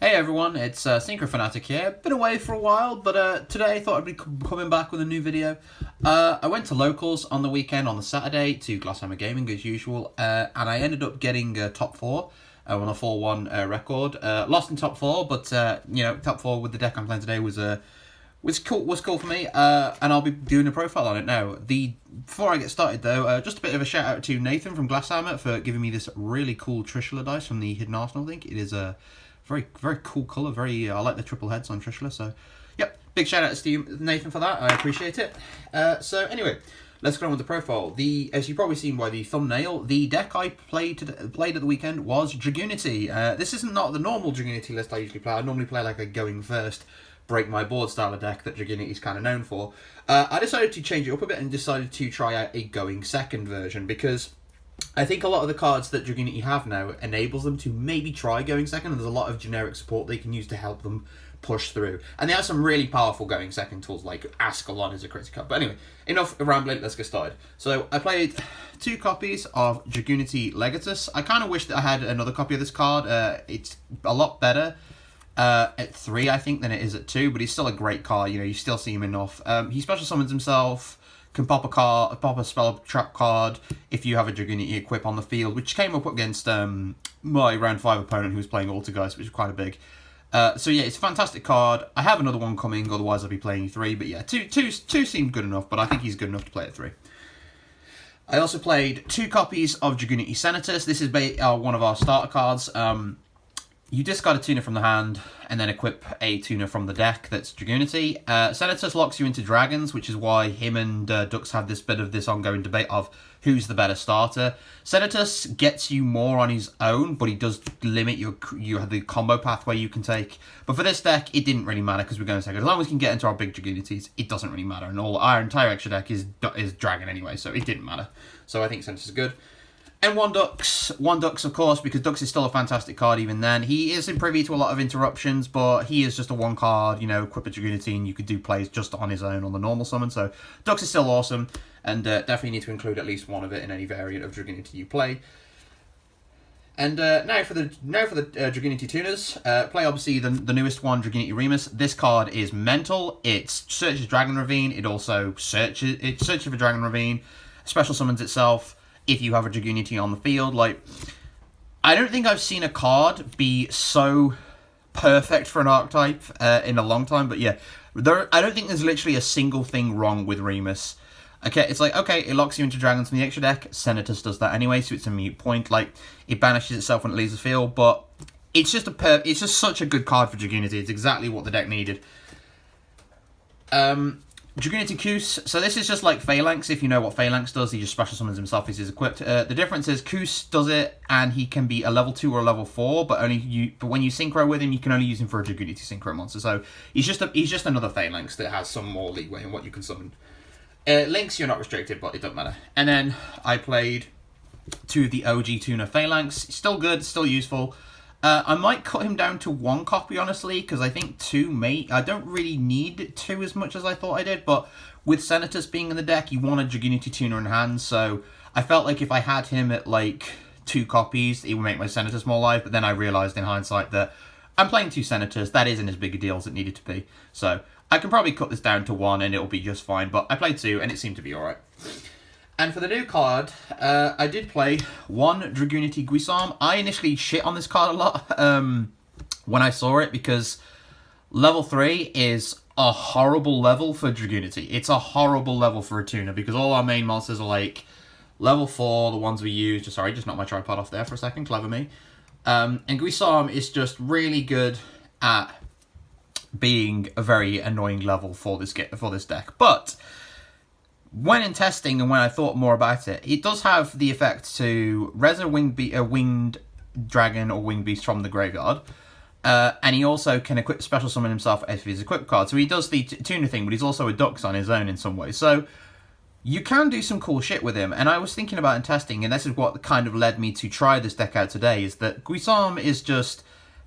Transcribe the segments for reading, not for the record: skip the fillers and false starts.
Hey everyone, it's Synchro Fanatic here. Been away for a while, but today I thought I'd be coming back with a new video. I went to locals on the weekend, on the Saturday, to Glasshammer Gaming as usual, and I ended up getting top 4 on a 4-1 record. Lost in top 4, but top 4 with the deck I'm playing today was cool for me, and I'll be doing a profile on it now. Before I get started though, just a bit of a shout out to Nathan from Glasshammer for giving me this really cool Trishula dice from the Hidden Arsenal. I think it is a very cool colour. I like the triple heads on Trishula. So, yep, big shout out to you, Nathan, for that. I appreciate it. So anyway, let's go on with the profile. As you've probably seen by the thumbnail, the deck I played at the weekend was Dragunity. This isn't not the normal Dragunity list I usually play. I normally play like a going first, break my board style of deck that Dragunity is kind of known for. I decided to change it up a bit and decided to try out a going second version because I think a lot of the cards that Dragunity have now enables them to maybe try going second, and there's a lot of generic support they can use to help them push through. And they have some really powerful going second tools, like Ascalon is a critical card. But anyway, enough rambling, let's get started. So I played 2 copies of Dragunity Legatus. I kind of wish that I had another copy of this card. It's a lot better at 3, I think, than it is at 2, but he's still a great card. You still see him enough. He special summons himself, can pop a spell trap card if you have a Dragunity equip on the field, which came up against my round 5 opponent who was playing Altergeist, which is quite a big. So yeah, it's a fantastic card. I have another one coming, otherwise I'll be playing 3, but yeah, 2 seemed good enough, but I think he's good enough to play at 3. I also played 2 copies of Dragunity Senatus. This is one of our starter cards. You discard a tuner from the hand and then equip a tuner from the deck that's Dragunity. Senatus locks you into dragons, which is why him and Dux have this bit of this ongoing debate of who's the better starter. Senatus gets you more on his own, but he does limit you have the combo pathway you can take. But for this deck, it didn't really matter because we're going second. As long as we can get into our big Dragunities, it doesn't really matter. And our entire extra deck is dragon anyway, so it didn't matter. So I think Senatus is good. And one Dux, of course, because Dux is still a fantastic card even then. He isn't privy to a lot of interruptions, but he is just a 1 card, equip a Dragunity, and you could do plays just on his own on the normal summon. So Dux is still awesome, and definitely need to include at least one of it in any variant of Dragunity you play. And now for the Dragunity tuners, play obviously the newest one, Dragunity Remus. This card is mental. It searches Dragon Ravine. It also searches for Dragon Ravine, special summons itself if you have a Dragunity on the field. I don't think I've seen a card be so perfect for an archetype in a long time, but yeah, I don't think there's literally a single thing wrong with Remus. Okay, it's it locks you into dragons from the extra deck. Senatus does that anyway, so it's a mute point. It banishes itself when it leaves the field, but it's just such a good card for Dragunity. It's exactly what the deck needed. Dragunity Koos, so this is just like Phalanx. If you know what Phalanx does, he just special summons himself as he's equipped. The difference is Koos does it, and he can be a level 2 or a level 4, but when you synchro with him, you can only use him for a Dragunity synchro monster. So he's just another Phalanx that has some more leeway in what you can summon. Links, you're not restricted, but it doesn't matter. And then I played 2 of the OG Tuner Phalanx. Still good, still useful. I might cut him down to 1 copy, honestly, because I think 2 I don't really need 2 as much as I thought I did, but with Senatus being in the deck, you want a Dragunity tuner in hand, so I felt like if I had him at, 2 copies, it would make my Senatus more alive, but then I realised in hindsight that I'm playing 2 Senators, that isn't as big a deal as it needed to be, so I can probably cut this down to 1 and it'll be just fine, but I played 2 and it seemed to be alright. And for the new card, I did play 1 Dragunity Guisarme. I initially shit on this card a lot when I saw it because level 3 is a horrible level for Dragunity. It's a horrible level for a tuner because all our main monsters are level 4, the ones we use. Just knocked my tripod off there for a second, clever me. And Guisarme is just really good at being a very annoying level for this deck. But when in testing and when I thought more about it, it does have the effect to res a winged dragon or winged beast from the graveyard. And he also can special summon himself if he's equipped card. So he does the tuner thing, but he's also a Dux on his own in some way. So you can do some cool shit with him. And I was thinking about in testing, and this is what kind of led me to try this deck out today, is that Guisarme is just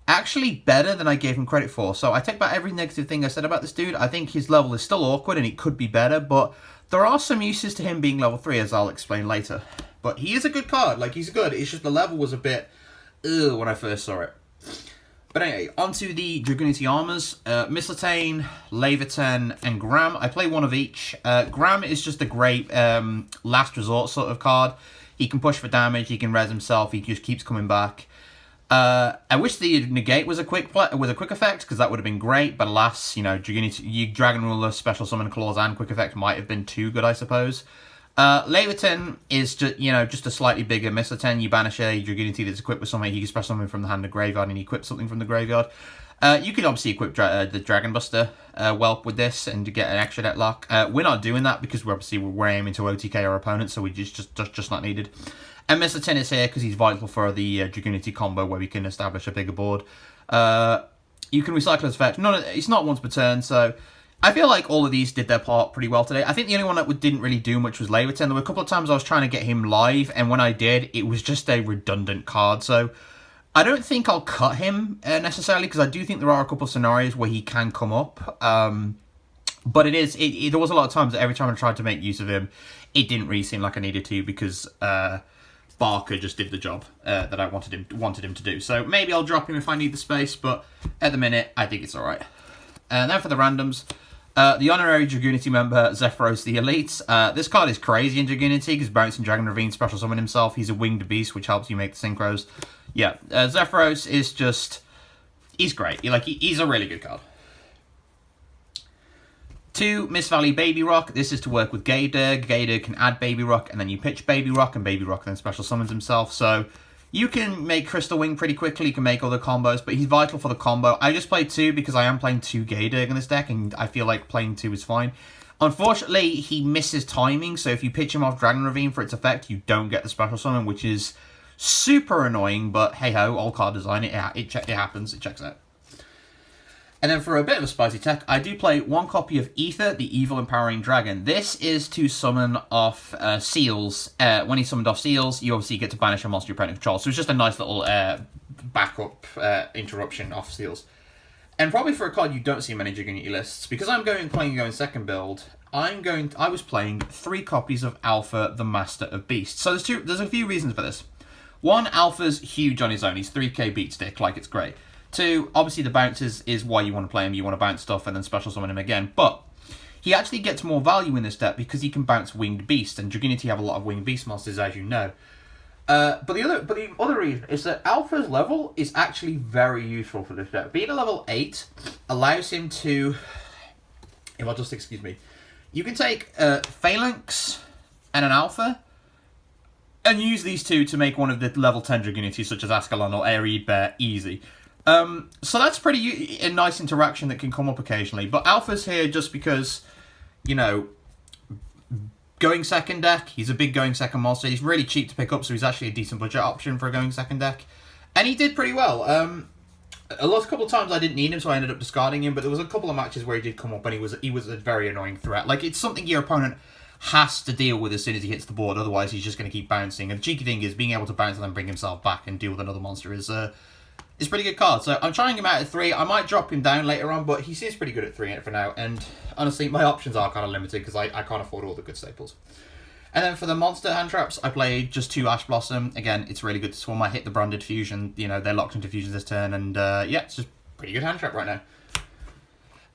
actually better than I gave him credit for. So I take back every negative thing I said about this dude. I think his level is still awkward and it could be better, but there are some uses to him being level 3, as I'll explain later. But he is a good card. He's good. It's just the level was a bit when I first saw it. But anyway, onto the Dragunity armors. Mistletoe, Leviathan, and Gram. I play one of each. Gram is just a great last resort sort of card. He can push for damage, he can res himself, he just keeps coming back. I wish the negate was a quick effect, because that would have been great, but alas, you know, Dragon Ruler, Special Summon Claws, and quick effect might have been too good, I suppose. Leviathan is just, you know, just a slightly bigger Mistletoe. You banish a Dragunity that's equipped with something, he can special summon from the hand of graveyard, and he equips something from the graveyard. You could obviously equip the Dragon Buster Whelp with this and to get an extra deadlock. We're not doing that because we're aiming to OTK our opponents, so we just not needed. And Mistletoe is here because he's vital for the Dragunity combo where we can establish a bigger board. You can recycle his effect. It's not once per turn, so I feel like all of these did their part pretty well today. I think the only one that didn't really do much was Leviathan. There were a couple of times I was trying to get him live, and when I did, it was just a redundant card, so I don't think I'll cut him necessarily, because I do think there are a couple of scenarios where he can come up. But there was a lot of times that every time I tried to make use of him, it didn't really seem like I needed to, because Barker just did the job that I wanted him to do. So maybe I'll drop him if I need the space, but at the minute, I think it's alright. And then for the randoms, the honorary Dragunity member, Zephyros the Elite. This card is crazy in Dragunity, because bouncing Dragon Ravine special summon himself. He's a winged beast, which helps you make the synchros. Yeah, Zephyros is just... he's great. He's a really good card. 2, Miss Valley Baby Rock. This is to work with Gayderg. Gayderg can add Baby Rock, and then you pitch Baby Rock, and Baby Rock then special summons himself. So you can make Crystal Wing pretty quickly. You can make other combos, but he's vital for the combo. I just played 2 because I am playing 2 Gayderg in this deck, and I feel like playing 2 is fine. Unfortunately, he misses timing, so if you pitch him off Dragon Ravine for its effect, you don't get the special summon, which is super annoying, but hey-ho, all card design, it happens, it checks out. And then for a bit of a spicy tech, I do play 1 copy of Ether, the Evil Empowering Dragon. This is to summon off Seals. When he's summoned off Seals, you obviously get to banish a monster your opponent controls. So it's just a nice little backup interruption off Seals. And probably for a card you don't see many Dragunity lists, because I'm playing second build, I was playing 3 copies of Alpha, the Master of Beasts. So there's a few reasons for this. 1, Alpha's huge on his own. He's 3k beat stick, like it's great. 2, obviously the bounces is why you want to play him. You want to bounce stuff and then special summon him again. But he actually gets more value in this deck because he can bounce Winged Beast, and Dragunity have a lot of Winged Beast monsters, as you know. But the other reason is that Alpha's level is actually very useful for this deck. Being a level 8 allows him to... if I'll just excuse me. You can take Phalanx and an Alpha, and use these 2 to make one of the level 10 Dragunities, such as Ascalon or Arid Bear, easy. So that's a nice interaction that can come up occasionally. But Alpha's here just because, you know, going second deck, he's a big going second monster. He's really cheap to pick up, so he's actually a decent budget option for a going second deck. And he did pretty well. A couple of times I didn't need him, so I ended up discarding him. But there was a couple of matches where he did come up, and he was a very annoying threat. Like, it's something your opponent has to deal with as soon as he hits the board, otherwise he's just going to keep bouncing. And the cheeky thing is being able to bounce and then bring himself back and deal with another monster is pretty good card. So I'm trying him out at 3. I might drop him down later on, but he seems pretty good at 3 for now. And honestly, my options are kind of limited because I can't afford all the good staples. And then for the monster hand traps, I played just 2 Ash Blossom. Again, it's really good to swarm. I hit the branded fusion. You know, they're locked into fusions this turn, and yeah, it's just pretty good hand trap right now.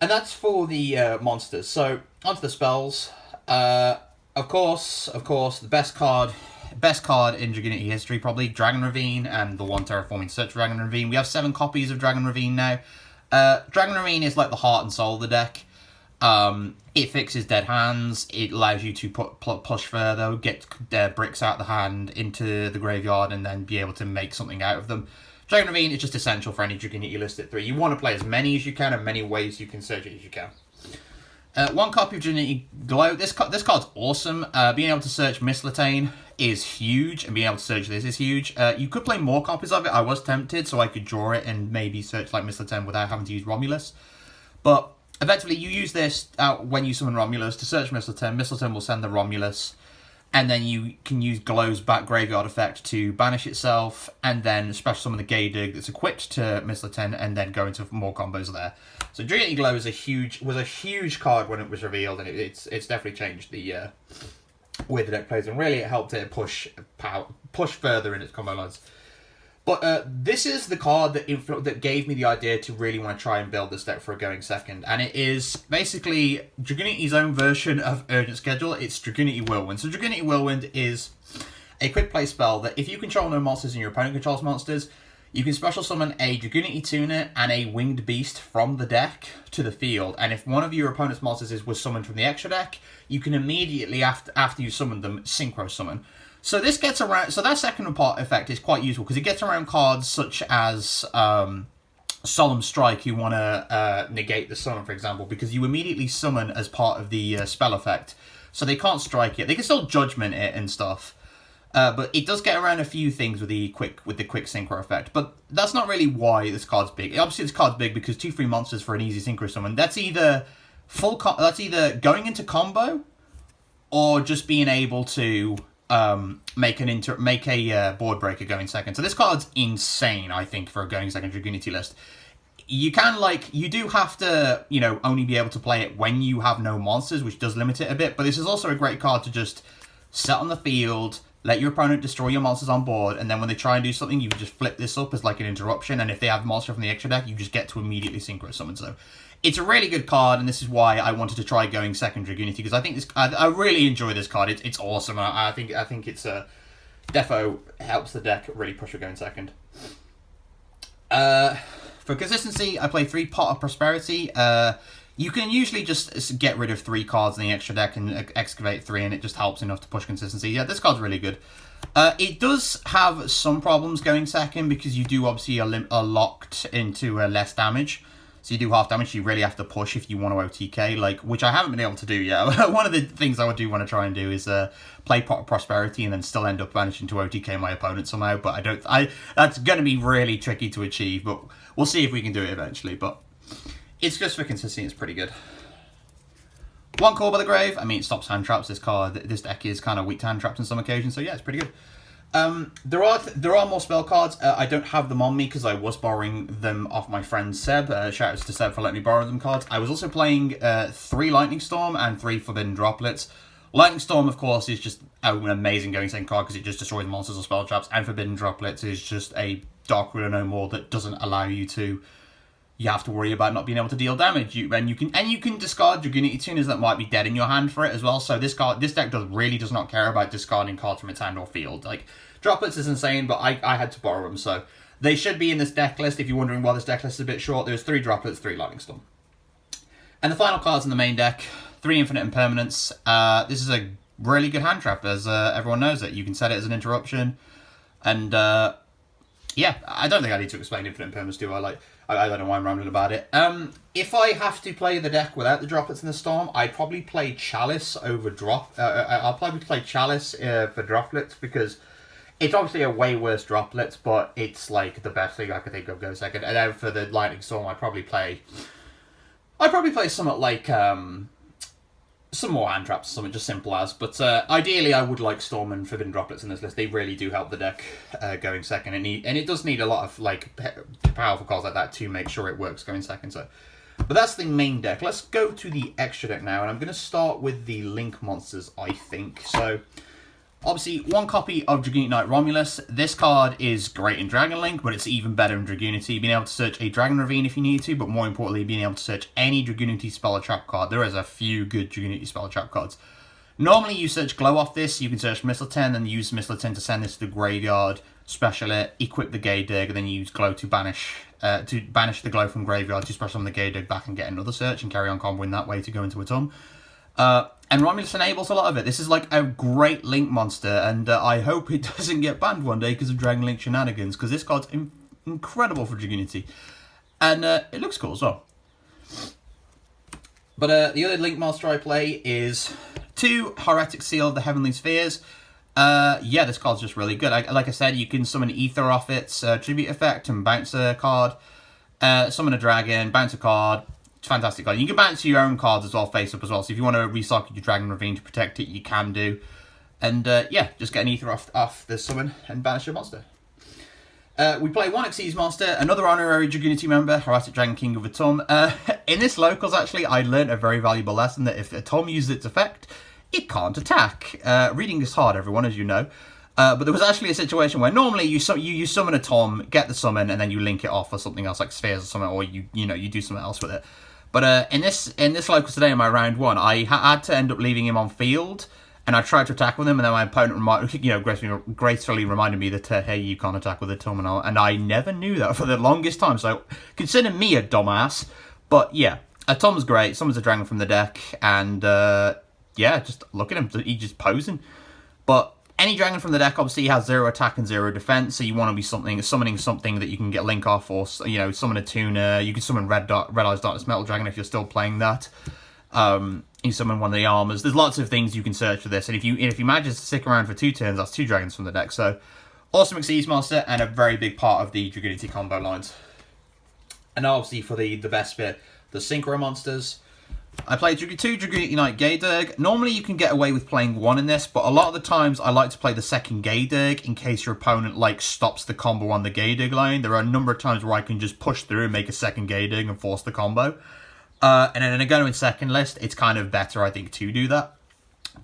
And that's for the monsters. So onto the spells. Of course, the best card in Dragunity history, probably Dragon Ravine and the 1 Terraforming Search Dragon Ravine. We have 7 copies of Dragon Ravine now. Dragon Ravine is like the heart and soul of the deck. It fixes dead hands. It allows you to push further, get bricks out of the hand into the graveyard, and then be able to make something out of them. Dragon Ravine is just essential for any Dragunity list at 3. You want to play as many as you can, and many ways you can search it as you can. 1 copy of Dragunity Glow. This card's awesome. Being able to search Mistletoe is huge, and being able to search this is huge. You could play more copies of it. I was tempted, so I could draw it and maybe search like Mistletoe without having to use Romulus. But effectively, you use this out when you summon Romulus to search Mistletoe. Mistletoe will send the Romulus, and then you can use Glow's back graveyard effect to banish itself, and then special summon the Gayderg that's equipped to Mistletoe, and then go into more combos there. So Dragunity Glow was a huge card when it was revealed, and it's definitely changed the way the deck plays, and really it helped it push further in its combo lines. But this is the card that gave me the idea to really want to try and build this deck for a going second. And it is basically Dragunity's own version of Urgent Schedule. It's Dragunity Whirlwind. So Dragunity Whirlwind is a quick play spell that if you control no monsters and your opponent controls monsters, you can special summon a Dragunity Tuner and a Winged Beast from the deck to the field. And if one of your opponent's monsters was summoned from the extra deck, you can immediately, after you summon them, synchro summon. So this gets around. So that second part effect is quite useful because it gets around cards such as Solemn Strike. You want to negate the summon, for example, because you immediately summon as part of the spell effect. So they can't strike it. They can still judgment it and stuff, but it does get around a few things with the quick synchro effect. But that's not really why this card's big. Obviously, this card's big because 2 free monsters for an easy synchro summon. That's either that's either going into combo or just being able to make a board breaker going second. So this card's insane, I think, for a going second Dragunity list. You do have to, only be able to play it when you have no monsters, which does limit it a bit, but this is also a great card to just set on the field, let your opponent destroy your monsters on board, and then when they try and do something, you just flip this up as like an interruption, and if they have a monster from the extra deck, you just get to immediately synchro summon. So it's a really good card, and this is why I wanted to try going second Dragunity, because I think I really enjoy this card. It's awesome. I think it's defo helps the deck really push for going second. For consistency, I play 3 Pot of Prosperity. You can usually just get rid of 3 cards in the extra deck and excavate 3, and it just helps enough to push consistency. Yeah, this card's really good. It does have some problems going second because you do obviously are locked into less damage. So you do half damage, you really have to push if you want to OTK, which I haven't been able to do yet. One of the things I do want to try and do is play Pot of Prosperity and then still end up managing to OTK my opponent somehow. But that's going to be really tricky to achieve, but we'll see if we can do it eventually. But it's just for consistency, it's pretty good. 1 Call by the Grave. I mean, it stops hand traps. This deck is kind of weak to hand traps on some occasions, so yeah, it's pretty good. There are more spell cards. I don't have them on me because I was borrowing them off my friend Seb. Shout outs to Seb for letting me borrow them cards. I was also playing 3 Lightning Storm and 3 Forbidden Droplets. Lightning Storm, of course, is just an amazing going second card because it just destroys monsters or spell traps, and Forbidden Droplets is just a Dark Ruler no more that doesn't allow you to. You have to worry about not being able to deal damage. You can discard Dragunity Tuners that might be dead in your hand for it as well. So this deck really does not care about discarding cards from its hand or field. Droplets is insane, but I had to borrow them, so they should be in this deck list. If you're wondering why this deck list is a bit short, there's 3 Droplets, 3 Lightning Storm. And the final cards in the main deck, 3 Infinite Impermanence. This is a really good hand trap, as everyone knows it. You can set it as an interruption, and yeah, I don't think I need to explain Infinite Impermanence, do I? I don't know why I'm rambling about it. If I have to play the deck without the Droplets in the Storm, I'd probably play Chalice over I'll probably play Chalice for Droplets because it's obviously a way worse Droplets, but it's the best thing I could think of go second. And then for the Lightning Storm, I'd probably play something like some more hand traps, something just simple as. But ideally, I would like Storm and Forbidden Droplets in this list. They really do help the deck going second, and it does need a lot of powerful cards like that to make sure it works going second. So, but that's the main deck. Let's go to the extra deck now, and I'm going to start with the Link monsters, I think. So, obviously, 1 copy of Dragunity Knight Romulus. This card is great in Dragon Link, but it's even better in Dragunity. Being able to search a Dragon Ravine if you need to, but more importantly, being able to search any Dragunity Spell or Trap card. There is a few good Dragunity Spell or Trap cards. Normally, you search Glow off this. You can search Mistletoe, then use Mistletoe to send this to the graveyard, special it, equip the Gaydig, and then use Glow to banish the Glow from graveyard to special summon the Gaydig back and get another search and carry on comboing that way to go into a Tomb. And Romulus enables a lot of it. This is a great Link monster, and I hope it doesn't get banned one day because of Dragon Link shenanigans, because this card's incredible for Dragunity. And it looks cool as well. But the other Link monster I play is 2 Heretic Seal of the Heavenly Spheres. Yeah, this card's just really good. Like I said, you can summon Ether off its tribute effect and bounce a card. Summon a dragon, bounce a card. It's a fantastic card. You can bounce your own cards as well, face up as well. So if you want to recycle your Dragon Ravine to protect it, you can do. And yeah, just get an Ether off the summon and banish your monster. We play 1 Xyz monster, another honorary Dragunity member, Heretic Dragon King of Atum. In this locals, actually, I learned a very valuable lesson that if Atum uses its effect, it can't attack. Reading is hard, everyone, as you know. But there was actually a situation where normally you summon a Tom, get the summon, and then you link it off or something else like spheres or something, or you do something else with it. But in this local today in my round 1, I had to end up leaving him on field, and I tried to attack with him, and then my opponent gracefully reminded me that hey, you can't attack with a Tom, and I never knew that for the longest time. So consider me a dumbass. But yeah, a Tom's great. Summons a dragon from the deck, and yeah, just look at him. He's just posing. But any dragon from the deck obviously has 0 attack and 0 defense, so you want to be summoning something that you can get link off, or summon a tuner. You can summon Red Eyes Darkness Metal Dragon if you're still playing that. You summon one of the armors. There's lots of things you can search for this, and if you manage to stick around for 2 turns, that's 2 dragons from the deck. So awesome Exceeds monster and a very big part of the Dragunity combo lines. And obviously for the best bit, the synchro monsters. I played 2 Dragunity Knight Gayderg. Normally you can get away with playing 1 in this, but a lot of the times I like to play the second Gayderg in case your opponent stops the combo on the Gayderg line. There are a number of times where I can just push through and make a second Gayderg and force the combo. And then in a go in second list, it's kind of better, I think, to do that.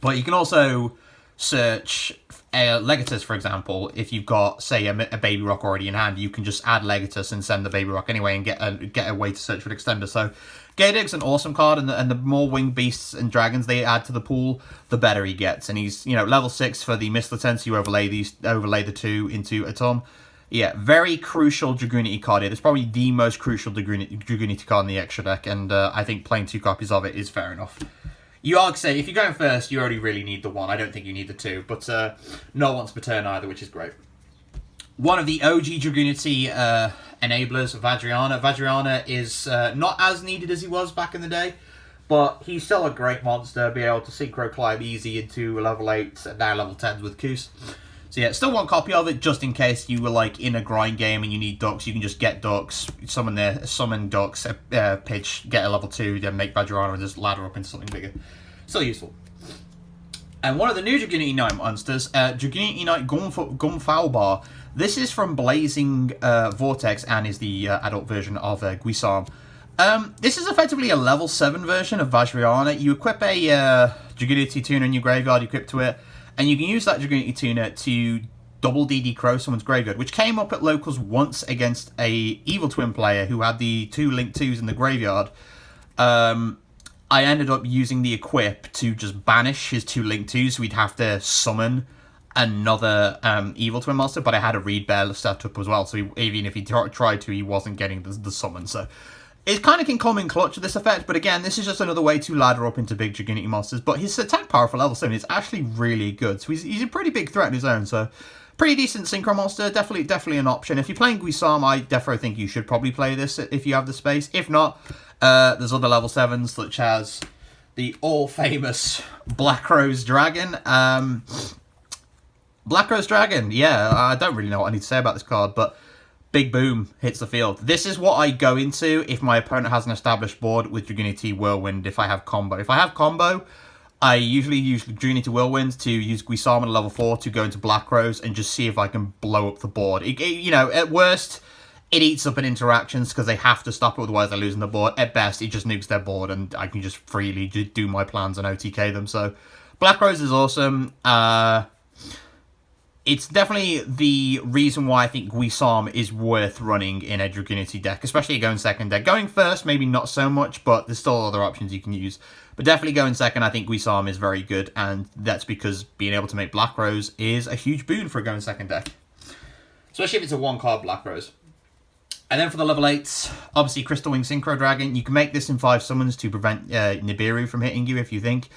But you can also search Legatus, for example. If you've got, say, a Baby Rock already in hand, you can just add Legatus and send the Baby Rock anyway and get a way to search for an extender. So Gayderg's an awesome card, and the more winged beasts and dragons they add to the pool, the better he gets. And he's, level 6 for the Mistleton, so you overlay the 2 into a Tom. Yeah, very crucial Dragunity card here. It's probably the most crucial Dragunity card in the extra deck, and I think playing 2 copies of it is fair enough. You are say if you're going first, you already really need the 1. I don't think you need the 2, but no one's per turn either, which is great. One of the OG Dragunity enablers, Vajrayana. Vajrayana is not as needed as he was back in the day, but he's still a great monster. Be able to synchro climb easy into level 8 and now level 10s with Koos. So yeah, still 1 copy of it, just in case you were in a grind game and you need ducks. You can just get ducks, summon ducks, pitch, get a level 2, then make Vajrayana and just ladder up into something bigger. Still useful. And one of the new Dragunity Knight monsters, Dragunity Knight Gunfalbar. This is from Blazing Vortex and is the adult version of Guisarm. This is effectively a level 7 version of Vajrayana. You equip a Dragunity tuner in your graveyard, equip to it, and you can use that Dragunity tuner to double DD Crow someone's graveyard, which came up at locals once against a Evil Twin player who had the 2 Link 2s in the graveyard. I ended up using the equip to just banish his 2 Link 2s, so he'd have to summon another Evil Twin monster, but I had a Reed Bear set up as well, so even if he tried to, he wasn't getting the summon, so it kind of can come in clutch with this effect, but again, this is just another way to ladder up into big Dragunity monsters, but his attack power for level 7 is actually really good, so he's a pretty big threat on his own, so pretty decent synchro monster, definitely an option. If you're playing Guisarm, I definitely think you should probably play this if you have the space. If not, there's other level 7s, such as the all-famous Black Rose Dragon. Black Rose Dragon, yeah, I don't really know what I need to say about this card, but big boom hits the field. This is what I go into if my opponent has an established board with Dragunity Whirlwind, if I have combo. If I have combo, I usually use Dragunity Whirlwind to use Guisarm at level 4 to go into Black Rose and just see if I can blow up the board. At worst, it eats up in interactions because they have to stop it, otherwise they're losing the board. At best, it just nukes their board and I can just freely do my plans and OTK them. So, Black Rose is awesome. It's definitely the reason why I think Guisarm is worth running in a Dragunity deck, especially going second deck. Going first, maybe not so much, but there's still other options you can use. But definitely going second, I think Guisarm is very good, and that's because being able to make Black Rose is a huge boon for a going second deck. Especially if it's a 1-card Black Rose. And then for the level 8s, obviously Crystal Wing Synchro Dragon. You can make this in 5 summons to prevent Nibiru from hitting you if you think.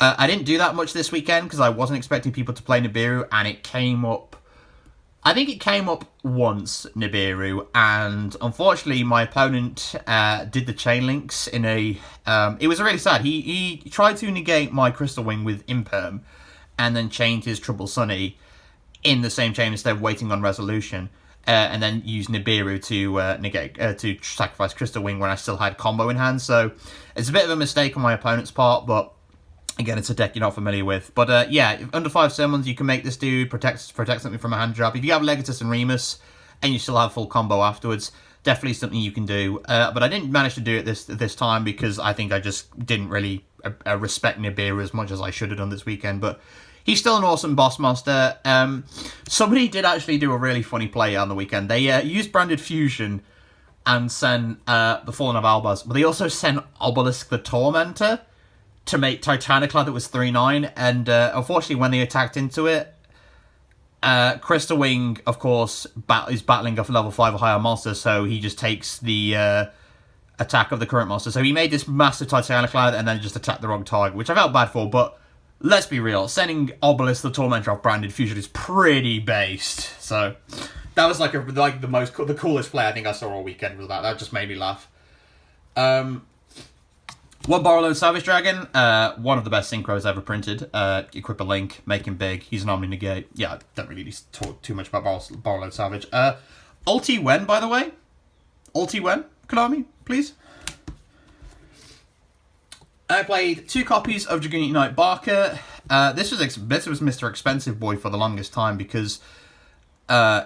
I didn't do that much this weekend because I wasn't expecting people to play Nibiru, and it came up... I think it came up once, Nibiru, and unfortunately my opponent did the chain links in a... it was really sad. He tried to negate my Crystal Wing with Imperm, and then chained his Trouble Sunny in the same chain instead of waiting on resolution. And then use Nibiru to sacrifice Crystal Wing when I still had combo in hand. So it's a bit of a mistake on my opponent's part, but again, it's a deck you're not familiar with. But yeah, under 5 summons, you can make this dude protect something from a hand trap. If you have Legatus and Remus, and you still have full combo afterwards, definitely something you can do. But I didn't manage to do it this time because I think I just didn't really respect Nibiru as much as I should have done this weekend. But he's still an awesome boss monster. Somebody did actually do a really funny play on the weekend. They used Branded Fusion and sent the Fallen of Albaz, but they also sent Obelisk the Tormentor to make Titaniclad that was 3/9, and unfortunately when they attacked into it, Crystal Wing, of course, is battling a level 5 or higher monster, so he just takes the attack of the current monster. So he made this massive Titaniclad and then just attacked the wrong target, which I felt bad for, but let's be real, sending Obelisk the Tormentor off Branded Fusion is pretty based. So that was like the coolest play I think I saw all weekend was that. That just made me laugh. One Borrowload Savage Dragon, one of the best synchros ever printed. Equip a Link, make him big. He's an Omni Negate. Yeah, I don't really need to talk too much about Borrowload Savage. Ulti Wen, by the way. Ulti Wen, Konami, please. I played 2 copies of Dragunity Knight Barker. This was Mr. Expensive Boy for the longest time because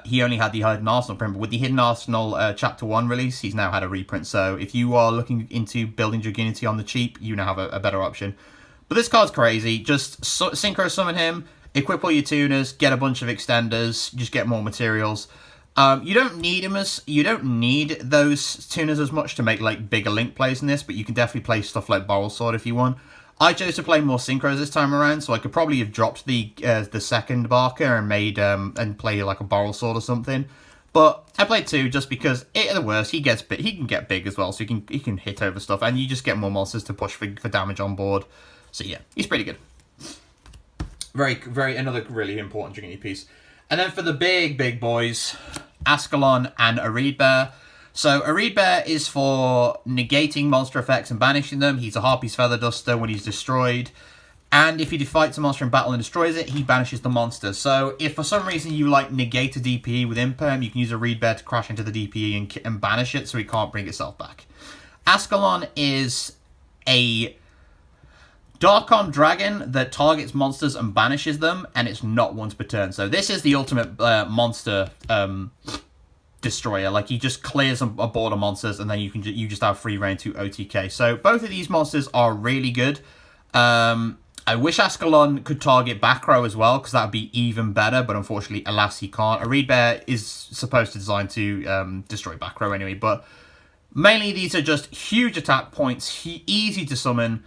he only had the Hidden Arsenal print, but with the Hidden Arsenal Chapter 1 release, he's now had a reprint. So if you are looking into building Dragunity on the cheap, you now have a better option. But this card's crazy. Just Synchro Summon him, equip all your tuners, get a bunch of extenders, just get more materials. You don't need those tuners as much to make like bigger Link plays in this, but you can definitely play stuff like Borrel Sword if you want. I chose to play more synchros this time around, so I could probably have dropped the second Barker and made and play like a Borrel Sword or something. But I played 2 just because at the worst he can get big as well, so he can hit over stuff, and you just get more monsters to push for damage on board. So yeah, he's pretty good. Another really important Dragunity piece. And then for the big boys, Ascalon and Arid Bear. So Arid Bear is for negating monster effects and banishing them. He's a Harpy's Feather Duster when he's destroyed. And if he fights a monster in battle and destroys it, he banishes the monster. So if for some reason you like negate a DPE with Imperm, you can use Arid Bear to crash into the DPE and banish it so it can't bring itself back. Ascalon is a Darkon Dragon that targets monsters and banishes them, and it's not once per turn. So this is the ultimate monster destroyer. Like, he just clears a board of monsters, and then you just have free reign to OTK. So both of these monsters are really good. I wish Ascalon could target back row as well, because that would be even better, but unfortunately, alas, he can't. Arid Bear is supposed to design to destroy back row anyway, but mainly these are just huge attack points, easy to summon.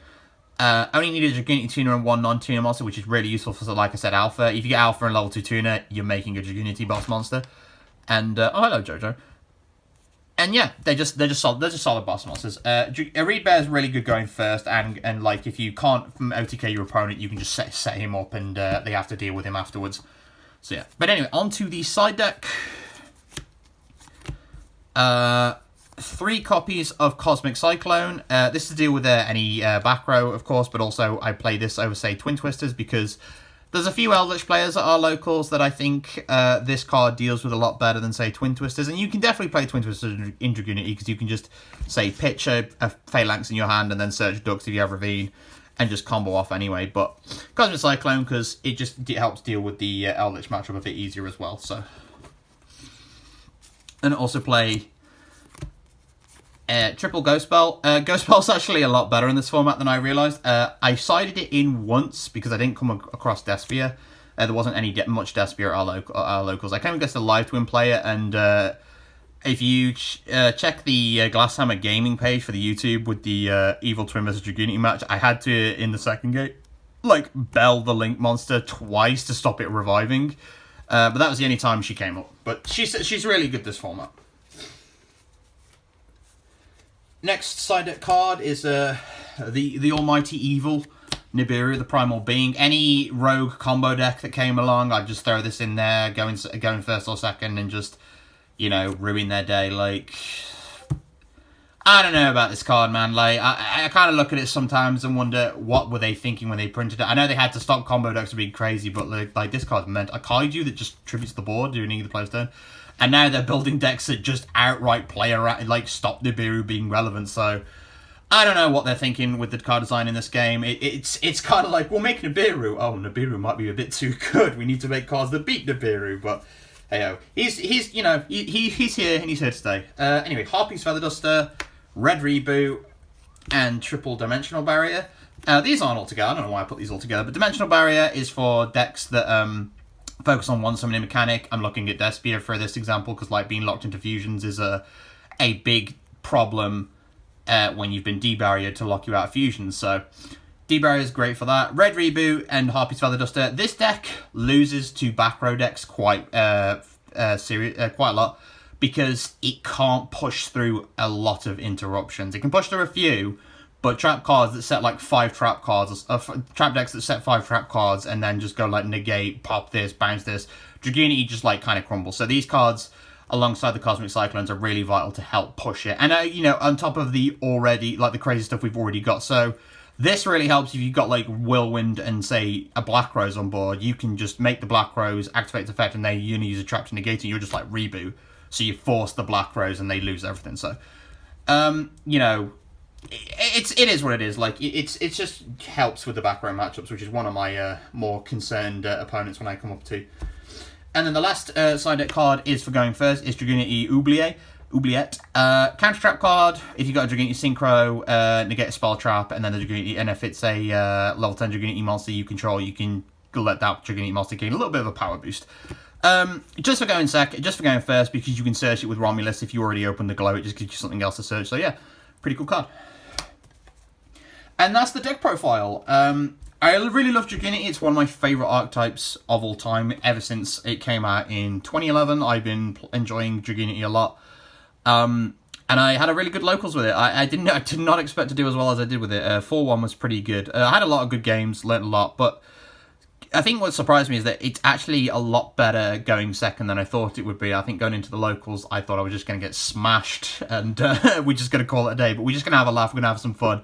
Only need a Dragunity tuner and 1 non-tuner monster, which is really useful for, like I said, Alpha. If you get Alpha and level 2 tuner, you're making a Dragunity boss monster. And, oh, hello, Jojo. And yeah, they're just solid boss monsters. Arid Bear is really good going first, and like, if you can't OTK your opponent, you can just set him up, and they have to deal with him afterwards. So yeah. But anyway, on to the side deck. 3 copies of Cosmic Cyclone. This is to deal with any back row, of course, but also I play this over, say, Twin Twisters, because there's a few Eldritch players that are locals that I think this card deals with a lot better than, say, Twin Twisters. And you can definitely play Twin Twisters in Dragunity, because you can just, say, pitch a Phalanx in your hand and then search Dux if you have Ravine, and just combo off anyway. But Cosmic Cyclone, because it helps deal with the Eldritch matchup a bit easier as well. So, and also play triple Ghost Spell. Ghost Spell's actually a lot better in this format than I realised. I sided it in once because I didn't come across Despia. There wasn't much Despia at our locals. I came against a Live Twin player, and if you check the Glasshammer Gaming page for the YouTube with the Evil Twin vs Dragunity match, I had to, in the second game, like, bell the Link monster twice to stop it reviving. But that was the only time she came up. But she's really good this format. Next side deck card is the Almighty Evil Nibiru, the Primal Being. Any rogue combo deck that came along, I'd just throw this in there, going first or second, and just, you know, ruin their day. Like, I don't know about this card, man. Like, I kind of look at it sometimes and wonder, what were they thinking when they printed it? I know they had to stop combo decks from being crazy, but like this card meant a kaiju that just tributes the board during either player's turn. And now they're building decks that just outright play around, like, stop Nibiru being relevant. So I don't know what they're thinking with the card design in this game. It's kind of like, we'll make Nibiru. Oh, Nibiru might be a bit too good. We need to make cards that beat Nibiru. But hey, he's you know, he's here and he's here to stay. Anyway, Harpy's Feather Duster, Red Reboot, and Triple Dimensional Barrier. These aren't all together. I don't know why I put these all together, but Dimensional Barrier is for decks that focus on one summoning mechanic. I'm looking at Despia for this example because like being locked into fusions is a big problem when you've been debarriered to lock you out of fusions. So debarrier is great for that. Red Reboot and Harpy's Feather Duster. This deck loses to back row decks quite a lot because it can't push through a lot of interruptions. It can push through a few, but trap cards that set like 5 trap cards, trap decks that set 5 trap cards and then just go like negate, pop this, bounce this, Dragunity just like kind of crumbles. So these cards, alongside the Cosmic Cyclones, are really vital to help push it. And, you know, on top of the the crazy stuff we've already got. So this really helps if you've got like Whirlwind and say a Black Rose on board. You can just make the Black Rose activate its effect and then you're going to use a trap to negate it. You're just like reboot. So you force the Black Rose and they lose everything. So, you know, it is what it is. Like it just helps with the back row matchups, which is one of my more concerned opponents when I come up to. And then the last side deck card is for going first is Dragunity Oubliette. Counter trap card. If you got a Dragunity Synchro, negate a spell trap, and then the Dragunity. And if it's a level 10 Dragunity monster you control, you can let that Dragunity monster gain a little bit of a power boost. Just for going first, because you can search it with Romulus. If you already opened the glow, it just gives you something else to search. So yeah, pretty cool card. And that's the deck profile. I really love Dragunity. It's one of my favourite archetypes of all time. Ever since it came out in 2011, I've been enjoying Dragunity a lot. And I had a really good locals with it. I did not expect to do as well as I did with it. 4-1 was pretty good. I had a lot of good games, learned a lot, but I think what surprised me is that it's actually a lot better going second than I thought it would be. I think going into the locals, I thought I was just going to get smashed, and we're just going to call it a day. But we're just going to have a laugh. We're going to have some fun,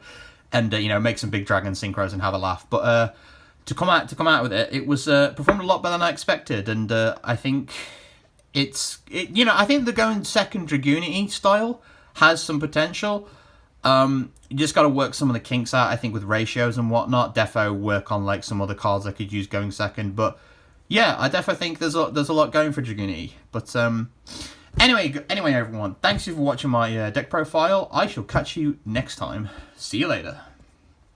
and you know, make some big dragon synchros and have a laugh. But to come out with it, it was performed a lot better than I expected, and I think you know, I think the going second Dragunity style has some potential. You just got to work some of the kinks out, I think, with ratios and whatnot. Defo work on like some other cards I could use going second, but yeah, I definitely think there's a lot going for Dragunity. But anyway, everyone, thanks you for watching my deck profile. I shall catch you next time. See you later.